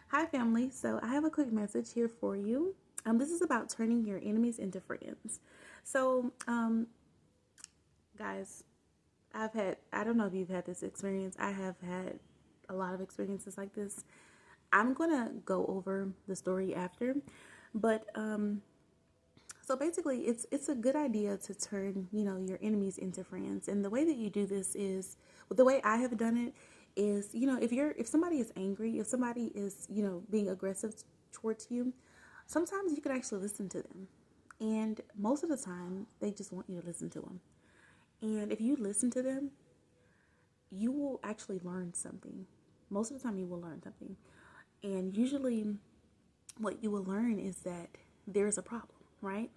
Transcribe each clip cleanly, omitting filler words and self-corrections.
Hi, family. So, I have a quick message here for you. This is about turning your enemies into friends. So, guys, I don't know if you've had this experience. I have had a lot of experiences like this. I'm going to go over the story after. But, so basically, it's a good idea to turn, your enemies into friends. And the way that you do this is, well, the way I have done it is, if somebody is angry, if somebody is, being aggressive towards you, sometimes you can actually listen to them. And most of the time, they just want you to listen to them. And if you listen to them, you will actually learn something. Most of the time, you will learn something. And usually, what you will learn is that there's a problem, right?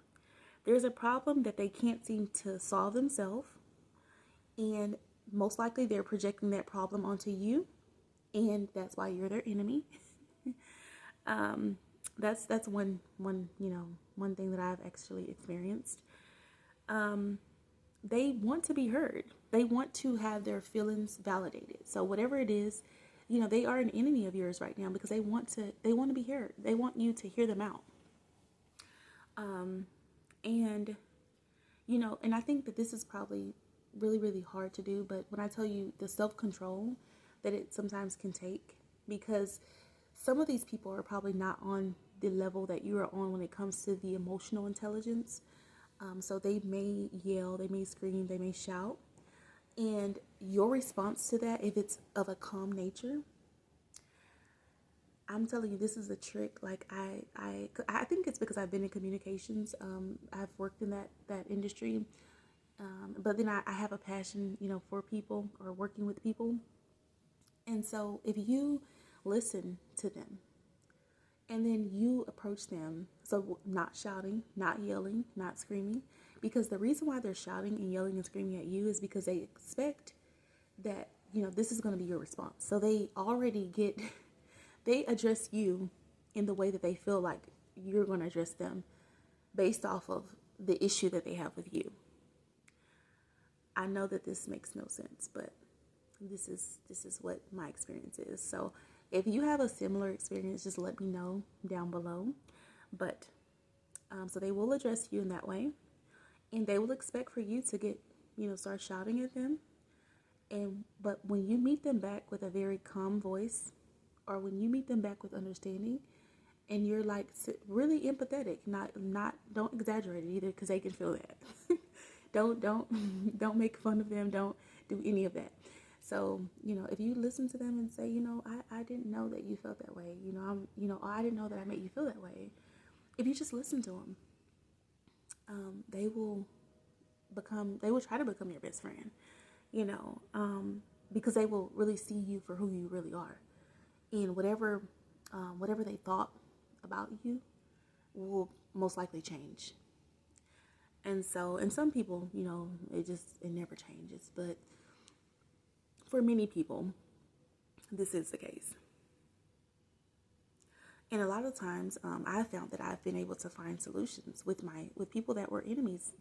There's a problem that they can't seem to solve themselves, and most likely they're projecting that problem onto you, and that's why you're their enemy. That's one thing that I've actually experienced. They want to be heard. They want to have their feelings validated. So whatever it is, they are an enemy of yours right now because they want to be heard. They want you to hear them out. And and I think that this is probably really, really hard to do. But when I tell you the self control that it sometimes can take, because some of these people are probably not on the level that you are on when it comes to the emotional intelligence. So they may yell, they may scream, they may shout. And your response to that, if it's of a calm nature, I'm telling you, this is a trick. Like I think it's because I've been in communications. I've worked in that industry, but then I have a passion, for people or working with people. And so if you listen to them and then you approach them, so not shouting, not yelling, not screaming, because the reason why they're shouting and yelling and screaming at you is because they expect that, this is going to be your response. So they already they address you in the way that they feel like you're going to address them based off of the issue that they have with you. I know that this makes no sense, but this is what my experience is. So if you have a similar experience, just let me know down below. But so they will address you in that way, and they will expect for you to get start shouting at them. And but when you meet them back with a very calm voice, or when you meet them back with understanding, and you're like really empathetic, not don't exaggerate it either because they can feel that. Don't don't make fun of them. Don't do any of that. So if you listen to them and say, I didn't know that you felt that way. I didn't know that I made you feel that way. If you just listen to them, they will try to become your best friend. You know, because they will really see you for who you really are, and whatever they thought about you will most likely change. And so, and some people, it never changes. But for many people, this is the case. And a lot of times, I found that I've been able to find solutions with people that were enemies,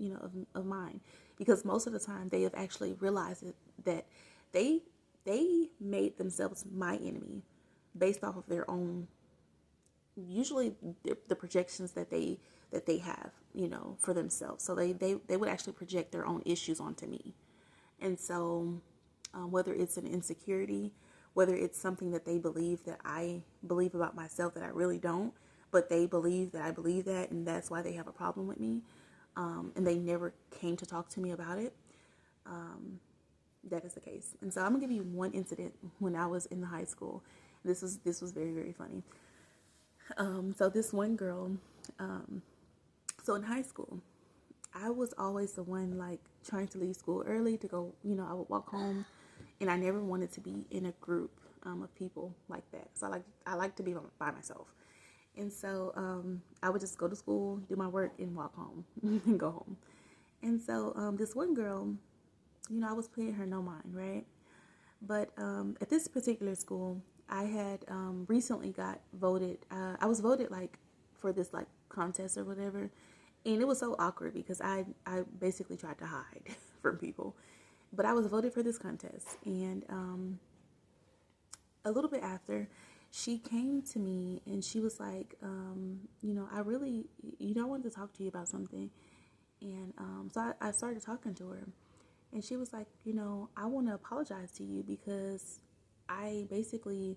of mine, because most of the time they have actually realized that they they made themselves my enemy based off of their own, usually the projections that they have, for themselves. So they would actually project their own issues onto me. And so, whether it's an insecurity, whether it's something that they believe that I believe about myself that I really don't, but they believe that I believe that, and that's why they have a problem with me, and they never came to talk to me about it. That is the case. And so I'm gonna give you one incident when I was in the high school. This was very, very funny. So this one girl, so in high school, I was always the one like trying to leave school early to go. I would walk home, and I never wanted to be in a group of people like that. So I like to be by myself, and so I would just go to school, do my work, and walk home and go home. And so this one girl, I was paying her no mind, right? But at this particular school, I had recently got voted. I was voted like for this like contest or whatever, and it was so awkward because I basically tried to hide from people, but I was voted for this contest, and a little bit after, she came to me and she was like, I really, I wanted to talk to you about something. And so I started talking to her. And she was like, I want to apologize to you because I basically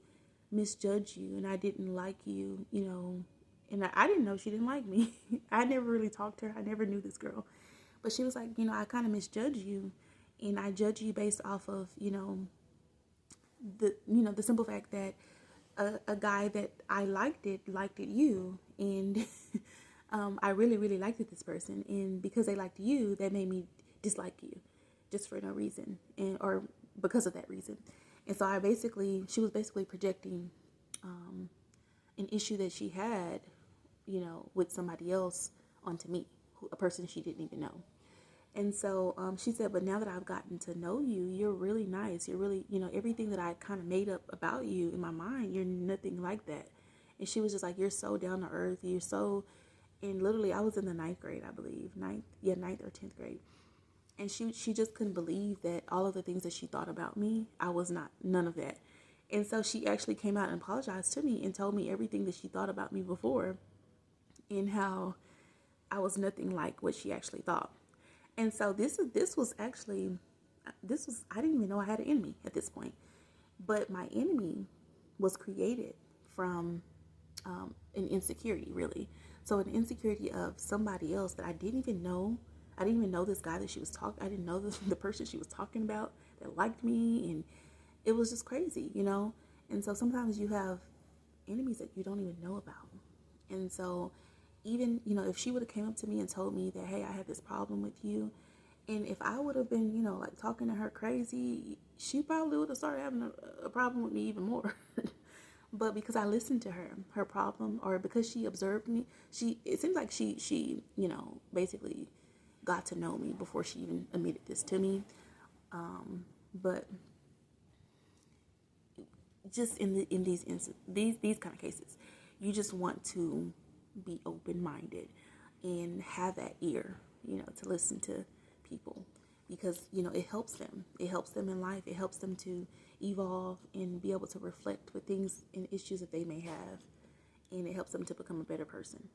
misjudged you and I didn't like you, and I didn't know she didn't like me. I never really talked to her. I never knew this girl. But she was like, I kind of misjudged you and I judge you based off of, the simple fact that a guy that I liked it you. And I really, really liked this person. And because they liked you, that made me dislike you just for no reason or because of that reason. And so she was basically projecting an issue that she had, with somebody else onto me, a person she didn't even know. And so she said, but now that I've gotten to know you, you're really nice. You're really, everything that I kind of made up about you in my mind, you're nothing like that. And she was just like, you're so down to earth. You're so, and literally I was in the ninth grade, I believe, ninth or 10th grade. And she just couldn't believe that all of the things that she thought about me, I was not, none of that. And so she actually came out and apologized to me and told me everything that she thought about me before and how I was nothing like what she actually thought. And so this was actually I didn't even know I had an enemy at this point. But my enemy was created from an insecurity, really. So an insecurity of somebody else that I didn't even know. I didn't even know this guy that she was talking. I didn't know the person she was talking about that liked me, and it was just crazy. And so sometimes you have enemies that you don't even know about. And so even, if she would have came up to me and told me that, hey, I have this problem with you, and if I would have been, like talking to her crazy, she probably would have started having a problem with me even more. But because I listened to her problem, or because she observed me, it seems like she basically got to know me before she even admitted this to me. But just in these kind of cases, you just want to be open minded and have that ear, to listen to people, because it helps them. It helps them in life. It helps them to evolve and be able to reflect with things and issues that they may have, and it helps them to become a better person.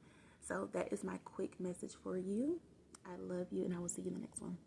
So that is my quick message for you. I love you, and I will see you in the next one.